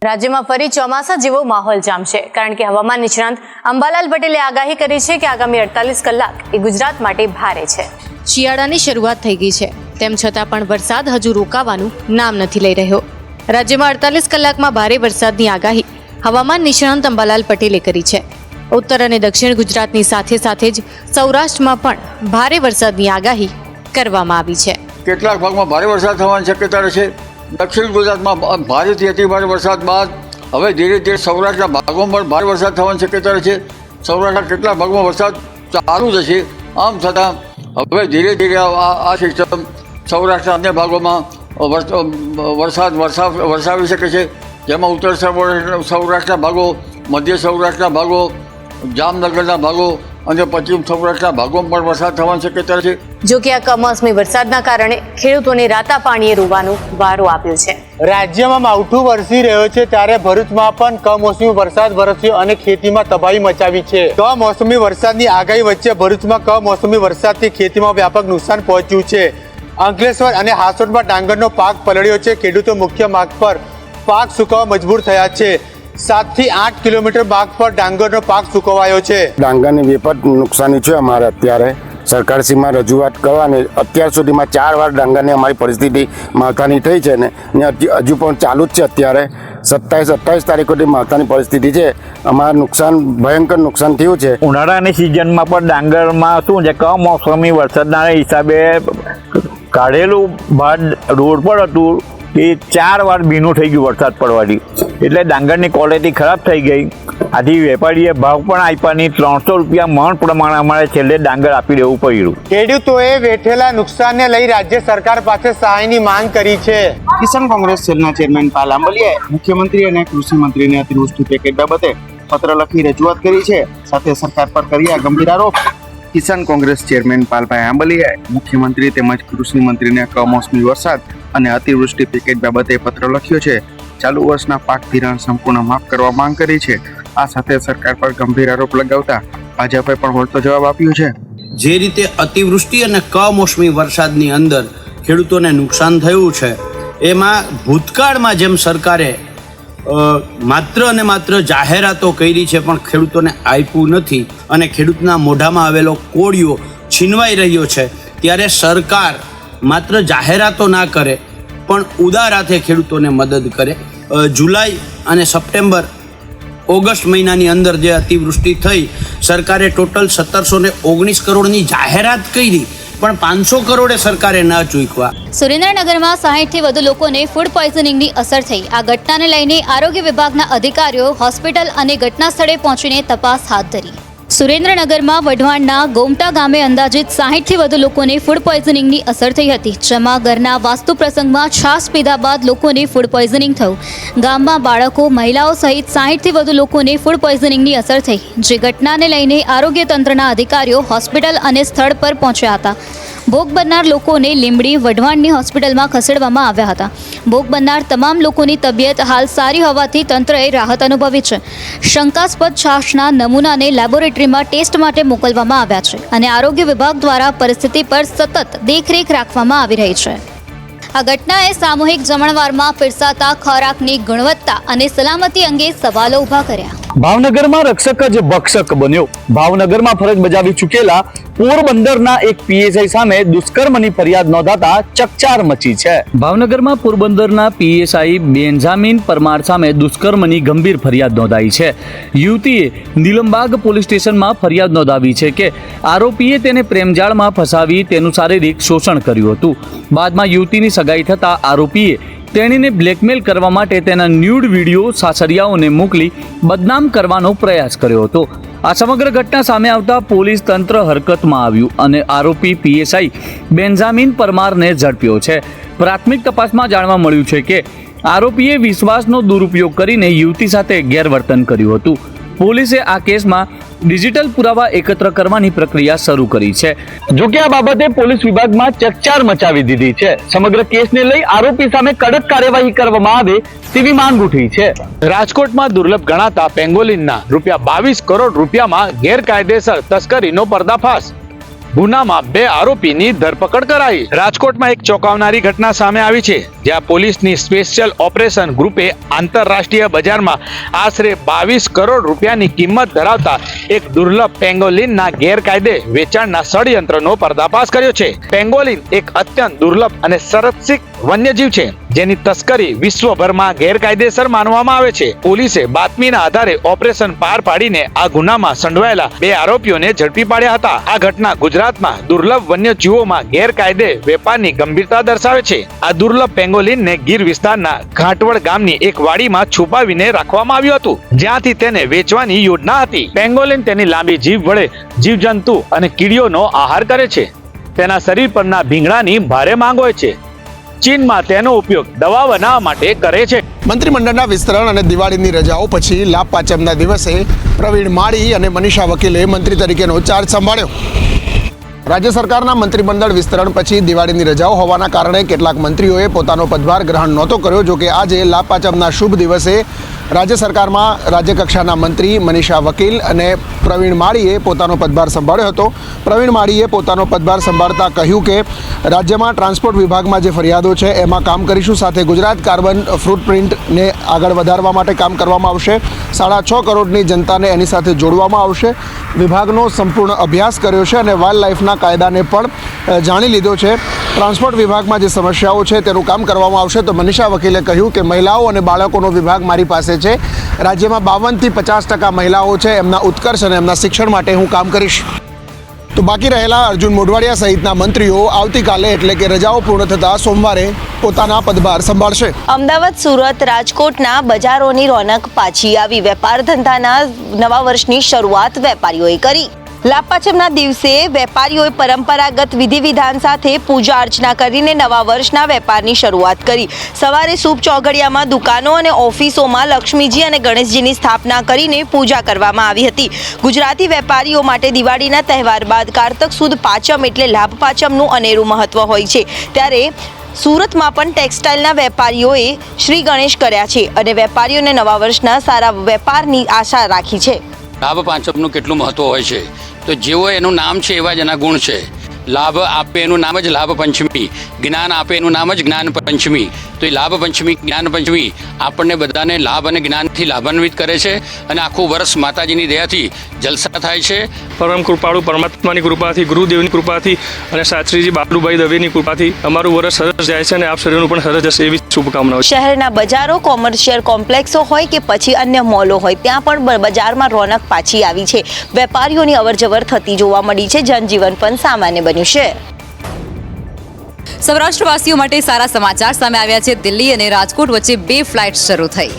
રાજ્યમાં ફરી ચોમાસા જેવો માહોલ જામશે, કારણ કે હવામાન નિષ્ણાંત અંબાલાલ પટેલે આગાહી કરી છે કે આગામી 48 કલાક એ ગુજરાત માટે ભારે છે। શિયાળાની શરૂઆત થઈ ગઈ છે, તેમ છતાં પણ વરસાદ હજુ રોકાવાનું નામ નથી લઈ રહ્યો। રાજ્યમાં 48 કલાકમાં ભારે વરસાદની આગાહી હવામાન નિષ્ણાંત અંબાલાલ પટેલે કરી છે। ઉત્તર અને દક્ષિણ ગુજરાતની સાથે સાથે જ સૌરાષ્ટ્રમાં પણ ભારે વરસાદની આગાહી કરવામાં આવી છે। કેટલાક ભાગમાં ભારે વરસાદ થવાની શક્યતા રહેશે। દક્ષિણ ગુજરાતમાં ભારેથી અતિ ભારે વરસાદ બાદ હવે ધીરે ધીરે સૌરાષ્ટ્રના ભાગોમાં પણ ભારે વરસાદ થવાની શક્યતા રહેશે। સૌરાષ્ટ્રના કેટલાક ભાગમાં વરસાદ ચાલુ જશે। આમ છતાં હવે ધીરે ધીરે આ સિસ્ટમ સૌરાષ્ટ્રના અન્ય ભાગોમાં વરસાવી શકે છે, જેમાં ઉત્તર સૌરાષ્ટ્રના ભાગો, મધ્ય સૌરાષ્ટ્રના ભાગો, જામનગરના ભાગો અને પશ્ચિમ સૌરાષ્ટ્રના ભાગોમાં પણ વરસાદ થવાની શક્યતા છે। જો કે આ કમોસમી વરસાદના કારણે ખેડૂતોને રાતા પાણીએ રોવાનો વારો આવ્યો છે। રાજ્યમાં માવઠું વરસી રહ્યો છે, ત્યારે ભરૂચમાં પણ કમોસમી વરસાદ વરસ્યો અને ખેતીમાં તબાહી મચાવી છે। કમોસમી વરસાદની આગાહી વચ્ચે ભરૂચમાં કમોસમી વરસાદથી ખેતીમાં વ્યાપક નુકસાન પહોંચ્યું છે। અંકલેશ્વર અને હાસોટમાં ડાંગરનો પાક પલળ્યો છે। ખેડૂતો મુખ્ય માર્ગ પર પાક સુકવવા મજબૂર થયા છે। 7 થી 8 કિલોમીટર માર્ગ પર ડાંગરનો પાક સુકવાયો છે। ડાંગરની વિપત નુકસાની છે। અમારે અત્યારે સરકારશ્રીમાં રજૂઆત કરવાની, અત્યાર સુધીમાં 4 વાર ડાંગરની અમારી પરિસ્થિતિ માવઠાની થઈ છે ને હજુ પણ ચાલુ જ છે। અત્યારે 27-28 તારીખોથી માવઠાની પરિસ્થિતિ છે। અમારું નુકસાન, ભયંકર નુકસાન થયું છે। ઉનાળાની સિઝનમાં પણ ડાંગરમાં શું છે, કમોસમી વરસાદના હિસાબે કાઢેલું ભાત રોડ પર હતું એ 4 વાર ભીનું થઈ ગયું વરસાદ પડવાથી, એટલે ડાંગરની ક્વોલિટી ખરાબ થઈ ગઈ। આથી વેપારીએ ભાવ પણ આપ્યા નહીં। 300 રૂપિયા મણ પ્રમાણે અમારે છેલ્લે ડાંગર આપી દેવું પડ્યું। ખેડૂતોએ વેઠેલા નુકસાનને લઈ રાજ્ય સરકાર પાસે સહાયની માંગ કરી છે। કિસાન કોંગ્રેસ સેલના ચેરમેન પાલ આંબલિયાએ મુખ્યમંત્રી અને કૃષિ મંત્રીને અતિવૃષ્ટિ પેકેજ બાબતે પત્ર લખી રજૂઆત કરી છે, સાથે સરકાર પર કર્યા ગંભીર આરોપ। કિસાન કોંગ્રેસ ચેરમેન પાલભાઈ આંબલિયાએ મુખ્યમંત્રી તેમજ કૃષિ મંત્રીને કમોસમી વરસાદ અને અતિવૃષ્ટિ પેકેજ બાબતે પત્ર લખ્યો છે। ચાલુ વર્ષના પાક ધિરાણ સંપૂર્ણ માફ કરવા માંગ કરી છે। આ સાથે સરકાર પર ગંભીર આરોપ લગાવતા ભાજપે પણ વળતો જવાબ આપ્યો છે। જે રીતે અતિવૃષ્ટિ અને કમોસમી વરસાદની અંદર ખેડૂતોને નુકસાન થયું છે, એમાં ભૂતકાળમાં જેમ સરકારે માત્ર અને માત્ર જાહેરાતો કરી છે પણ ખેડૂતોને આપ્યું નથી અને ખેડૂતના મોઢામાં આવેલો કોળિયો છીનવાઈ રહ્યો છે, ત્યારે સરકાર માત્ર જાહેરાતો ના કરે પણ ઉદાર હાથે ખેડૂતોને મદદ કરે। જુલાઈ અને સપ્ટેમ્બર, ઓગસ્ટ મહિનાની અંદર જે અતિવૃષ્ટિ થઈ, સરકારે ટોટલ 1719 કરોડની જાહેરાત કરી પણ 500 કરોડે સરકારે ન ચૂકવા। સુરેન્દ્રનગરમાં 60 થી વધુ લોકોને ફૂડ પોઈઝનિંગની અસર થઈ। આ ઘટનાને લઈને આરોગ્ય વિભાગના અધિકારીઓ હોસ્પિટલ અને ઘટના સ્થળે પહોંચીને તપાસ હાથ ધરી। સુરેન્દ્રનગરમાં વઢવાણના ગોમટા ગામે અંદાજિત 60 થી વધુ લોકોને ફૂડ પોઈઝનિંગની અસર થઈ હતી, જેમાં ઘરના વાસ્તુ પ્રસંગમાં છાશ પીધા બાદ લોકોને ફૂડ પોઈઝનિંગ થયું। ગામમાં બાળકો, મહિલાઓ સહિત 60 થી વધુ લોકોને ફૂડ પોઈઝનિંગની અસર થઈ, જે ઘટનાને લઈને આરોગ્ય તંત્રના અધિકારીઓ હોસ્પિટલ અને સ્થળ પર પહોંચ્યા હતા। ભોગ બનનાર લોકોને લીંબડી, વઢવાણની હોસ્પિટલમાં ખસેડવામાં આવ્યા હતા। ભોગ બનનાર તમામ લોકોની તબિયત હાલ સારી હોવાથી તંત્રએ રાહત અનુભવી છે। શંકાસ્પદ છાશના નમૂનાને લેબોરેટરીમાં ટેસ્ટ માટે મોકલવામાં આવ્યા છે અને આરોગ્ય વિભાગ દ્વારા પરિસ્થિતિ પર સતત દેખરેખ રાખવામાં આવી રહી છે। આ ઘટનાએ સામૂહિક જમણવારમાં પીરસાતા ખોરાકની ગુણવત્તા અને સલામતી અંગે સવાલો ઊભા કર્યા। ભાવનગરમાં રક્ષક જ ભક્ષક બન્યો। ભાવનગરમાં ફરજ બજાવી ચૂકેલા પોરબંદરના એક પીએસઆઈ સામે દુષ્કર્મની ફરિયાદ નોંધાતા ચકચાર મચી છે। ભાવનગરમાં પોરબંદરના પીએસઆઈ બેન્જામિન પરમાર સામે દુષ્કર્મની ગંભીર ફરિયાદ નોંધાઈ છે। યુવતીએ નીલમબાગ પોલીસ સ્ટેશનમાં ફરિયાદ નોંધાવી છે કે આરોપીએ તેને પ્રેમજાળમાં ફસાવી તેનું શારીરિક શોષણ કર્યું હતું। બાદમાં યુવતીની સગાઈ થતા આરોપીએ તેણીને બ્લેકમેલ કરવા માટે તેના ન્યૂડ વિડીયો સાસરિયાઓને મોકલી બદનામ કરવાનો પ્રયાસ કર્યો હતો। આ સમગ્ર ઘટના સામે આવતા પોલીસ તંત્ર હરકતમાં આવ્યું અને આરોપી પીએસઆઈ બેન્જામિન પરમારને ઝડપ્યો છે। પ્રાથમિક તપાસમાં જાણવા મળ્યું છે કે આરોપીએ વિશ્વાસનો દુરુપયોગ કરીને યુવતી સાથે ગેરવર્તન કર્યું હતું। પોલીસે આ કેસમાં ડિજિટલ પુરાવા એકત્ર કરવાની પ્રક્રિયા શરૂ કરી છે। જો કે આ બાબતે પોલીસ વિભાગમાં ચકચાર મચાવી દીધી છે। સમગ્ર કેસને લઈ આરોપી સામે કડક કાર્યવાહી કરવામાં આવે તેવી માંગ ઉઠી છે। રાજકોટમાં દુર્લભ ગણાતા પેંગોલિનના ₹22 કરોડ રૂપિયામાં ગેરકાયદેસર તસ્કરીનો પર્દાફાશ। ગુનામાં 2 આરોપીની ધરપકડ કરાઈ. રાજકોટમાં એક ચોંકાવનારી ઘટના સામે આવી છે, જ્યાં પોલીસની સ્પેશિયલ ઓપરેશન ગ્રુપે આંતરરાષ્ટ્રીય બજારમાં આશરે 22 કરોડ રૂપિયાની કિંમત ધરાવતા એક દુર્લભ પેંગોલિનના ગેરકાયદે વેચાણના ષડયંત્રનો પર્દાફાશ કર્યો છે. પેંગોલિન એક અત્યંત દુર્લભ અને સંરક્ષિત વન્યજીવ છે, જેની તસ્કરી વિશ્વભરમાં ગેરકાયદેસર માનવામાં આવે છે. પોલીસે બાતમીના આધારે ઓપરેશન પાર પાડીને આ ગુનામાં સંડોવાયેલા 2 આરોપીઓને ઝડપી પાડ્યા હતા. આ ઘટના ગુજરાતમાં દુર્લભ વન્યજીવોમાં ગેરકાયદે વેપારની ગંભીરતા દર્શાવે છે. આ દુર્લભ પેંગોલિનને ગીર વિસ્તારના ઘાટવડ ગામની એક વાડીમાં છુપાવીને રાખવામાં આવ્યું હતું, જ્યાંથી તેને વેચવાની યોજના હતી. પેંગોલિન તેની લાંબી જીભ વડે જીવજંતુ અને કીડીઓનો આહાર કરે છે. તેના શરીર પરના ભીંગડાની ભારે માંગ હોય છે. ચીનમાં તેનો ઉપયોગ દવા બનાવવા માટે કરે છે. મંત્રીમંડળના વિસ્તરણ અને દિવાળીની રજાઓ પછી લાભ પાંચમના દિવસે પ્રવીણ માળી અને મનીષા વકીલે મંત્રી તરીકેનો ચાર્જ સંભાળ્યો. રાજ્ય સરકારના મંત્રીમંડળ વિસ્તરણ પછી દિવાળીની રજાઓ હોવાના કારણે કેટલાક મંત્રીઓએ પોતાનો પદભાર ગ્રહણ નહોતો કર્યો. જોકે આજે લાભ પાંચમના શુભ દિવસે રાજ્ય સરકારમાં રાજ્યકક્ષાના મંત્રી મનીષા વકીલ અને પ્રવીણ માળીએ પોતાનો પદભાર સંભાળ્યો હતો. પ્રવીણ માળીએ પોતાનો પદભાર સંભાળતા કહ્યું કે રાજ્યમાં ટ્રાન્સપોર્ટ વિભાગમાં જે ફરિયાદો છે એમાં કામ કરીશું. સાથે ગુજરાત કાર્બન ફૂટપ્રિન્ટને આગળ વધારવા માટે કામ કરવામાં આવશે. 6.5 કરોડની જનતાને એની સાથે જોડવામાં આવશે. વિભાગનો સંપૂર્ણ અભ્યાસ કર્યો છે અને વાઇલ્ડ લાઈફના કાયદાને પણ જાણી લીધો છે. ટ્રાન્સપોર્ટ વિભાગમાં જે સમસ્યાઓ છે તેનું કામ કરવામાં આવશે. તો મનીષા વકીલે કહ્યું કે મહિલાઓ અને બાળકોનો વિભાગ મારી પાસે છે. રાજ્યમાં 52 થી 50% મહિલાઓ છે. એમના ઉત્કર્ષ અને એમના શિક્ષણ માટે હું કામ કરીશ. તો બાકી રહેલા અર્જુન મોઢવાડિયા સહિતના મંત્રીઓ આવતીકાલે એટલે કે રજાઓ પૂર્ણ થતાં સોમવારે પોતાના પદભાર સંભાળશે. અમદાવાદ, સુરત, રાજકોટના બજારોની રોનક પાછી આવી. વેપાર ધંધાના નવા વર્ષની શરૂઆત વેપારીઓએ કરી. લાભ પાંચમના દિવસે વેપારીઓએ પરંપરાગત વિધિ વિધાન સાથે પૂજા અર્ચના કરીને નવા વર્ષના વેપારની શરૂઆત કરી. સવારે શુભ ચોઘડિયામાં દુકાનો અને ઓફિસોમાં લક્ષ્મીજી અને ગણેશજીની સ્થાપના કરીને પૂજા કરવામાં આવી હતી. ગુજરાતી વેપારીઓ માટે દિવાળીના તહેવાર બાદ કારતક સુદ પાંચમ એટલે લાભ પાંચમનું અનેરું મહત્વ હોય છે. ત્યારે સુરતમાં પણ ટેક્સટાઇલના વેપારીઓએ શ્રી ગણેશ કર્યા છે અને વેપારીઓને નવા વર્ષના સારા વેપારની આશા રાખી છે. લાભ પાંચમનું કેટલું મહત્વ હોય છે, તો જેવો એનું નામ છે એવા જ એના ગુણ છે. લાભ આપે એનું નામ જ લાભ પંચમી, જ્ઞાન આપે એનું નામ જ જ્ઞાન પંચમી. તો એ લાભ પંચમી, જ્ઞાન પંચમી આપણને બધાને લાભ અને જ્ઞાનથી લાભાન્વિત કરે છે અને આખું વર્ષ માતાજીની દયાથી જલસા થાય છે. પરમ કૃપાળુ પરમાત્માની કૃપાથી, ગુરુદેવની કૃપાથી અને શાસ્ત્રીજી બાબુભાઈ દવેની કૃપાથી અમારું વર્ષ સરસ જાય છે અને આપ સર્વેનું પણ સરસ જશે એવી શુભકામનાઓ. શહેરના બજારો, કોમર્શિયલ કોમ્પ્લેક્સો હોય કે પછી અન્ય મોલો હોય, ત્યાં પણ બજારમાં રોનક પાછી આવી છે. વેપારીઓની અવરજવર થતી જોવા મળી છે. જનજીવન પણ સામાન્ય બન્યું છે. સૌરાષ્ટ્રવાસીઓ માટે સારા સમાચાર સામે આવ્યા છે. દિલ્હી અને રાજકોટ વચ્ચે 2 ફ્લાઇટ શરૂ થઈ.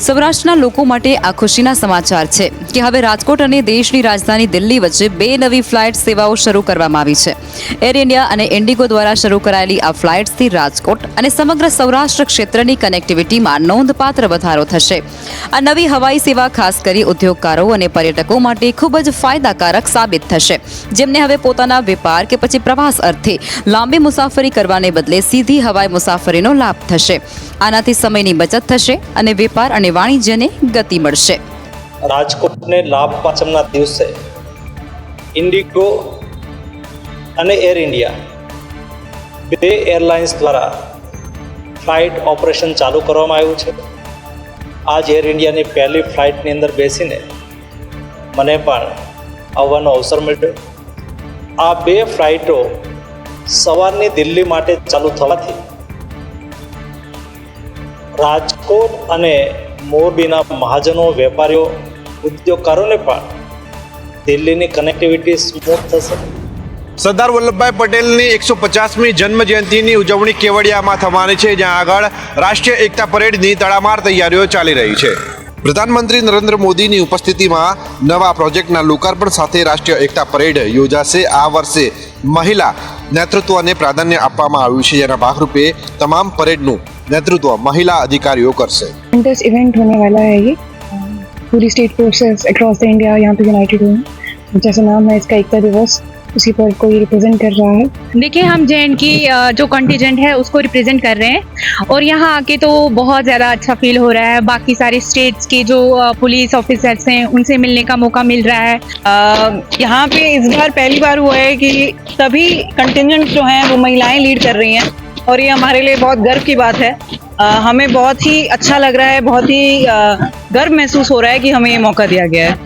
સૌરાષ્ટ્રના લોકો માટે આ ખુશીના સમાચાર છે કે હવે રાજકોટ અને દેશની રાજધાની દિલ્હી વચ્ચે 2 નવી ફ્લાઇટ સેવાઓ શરૂ કરવામાં આવી છે. એર ઇન્ડિયા અને ઇન્ડિગો દ્વારા શરૂ કરાયેલી આ ફ્લાઇટ્સથી રાજકોટ અને સમગ્ર સૌરાષ્ટ્ર ક્ષેત્રની કનેક્ટિવિટીમાં નોંધપાત્ર વધારો થશે. આ નવી હવાઈ સેવા ખાસ કરી ઉદ્યોગકારો અને પર્યટકો માટે ખૂબ જ ફાયદાકારક સાબિત થશે, જેમને હવે પોતાના વેપાર કે પછી પ્રવાસ અર્થે લાંબી મુસાફરી કરવાને બદલે સીધી હવાઈ મુસાફરીનો લાભ થશે. આનાથી સમયની બચત થશે અને વેપાર અને વાણિજ્યને ગતિ મળશે. રાજકોટને લાભ પાંચમના દિવસે ઇન્ડિગો અને એર ઇન્ડિયા 2 એરલાઇન્સ દ્વારા ફ્લાઇટ ઓપરેશન ચાલુ કરવામાં આવ્યું છે. આજ એર ઇન્ડિયાની પહેલી ફ્લાઇટની અંદર બેસીને મને પણ આવવાનો અવસર મળ્યો. આ 2 ફ્લાઇટો સવારની દિલ્હી માટે ચાલુ થવાથી રાજકોટ અને મોરબીના મહાજનો, વેપારીઓ, ઉદ્યોગકારોને પણ દિલ્હીની કનેક્ટિવિટી સ્મૂથ થશે. સરદાર વલ્લભભાઈ પટેલની 150મી જન્મ જયંતિની ઉજવણી કેવડિયામાં થવાની છે, જ્યાં આગળ રાષ્ટ્રીય એકતા પરેડની તડામાર તૈયારીઓ ચાલી રહી છે. પ્રધાનમંત્રી નરેન્દ્ર મોદીની ઉપસ્થિતિમાં નવા પ્રોજેક્ટના લોકાર્પણ સાથે રાષ્ટ્રીય એકતા પરેડ યોજાશે. આ વર્ષે મહિલા નેતૃત્વને પ્રાધાન્ય આપવામાં આવ્યું છે, જેના ભાગરૂપે તમામ પરેડનું नेतृत्व महिला अधिकारियों करसे. दिस इवेंट होने वाला है ये पूरी state forces across the India यहाँ पे यूनाइटेड हुए हैं. जैसे नाम है इसका एकता दिवस, उसी पर कोई रिप्रेजेंट कर रहा है? देखिए, हम जे की जो कंटिजेंट है उसको रिप्रेजेंट कर रहे हैं और यहाँ आके तो बहुत ज़्यादा अच्छा फील हो रहा है। बाकी सारे स्टेट्स के जो पुलिस ऑफिसर्स हैं उनसे मिलने का मौका मिल रहा है। यहाँ पे इस बार पहली बार हुआ है कि सभी कंटिजेंट जो हैं वो महिलाएं लीड कर रही हैं और ये हमारे लिए बहुत गर्व की बात है। हमें बहुत ही अच्छा लग रहा है, बहुत ही गर्व महसूस हो रहा है कि हमें ये मौका दिया गया है।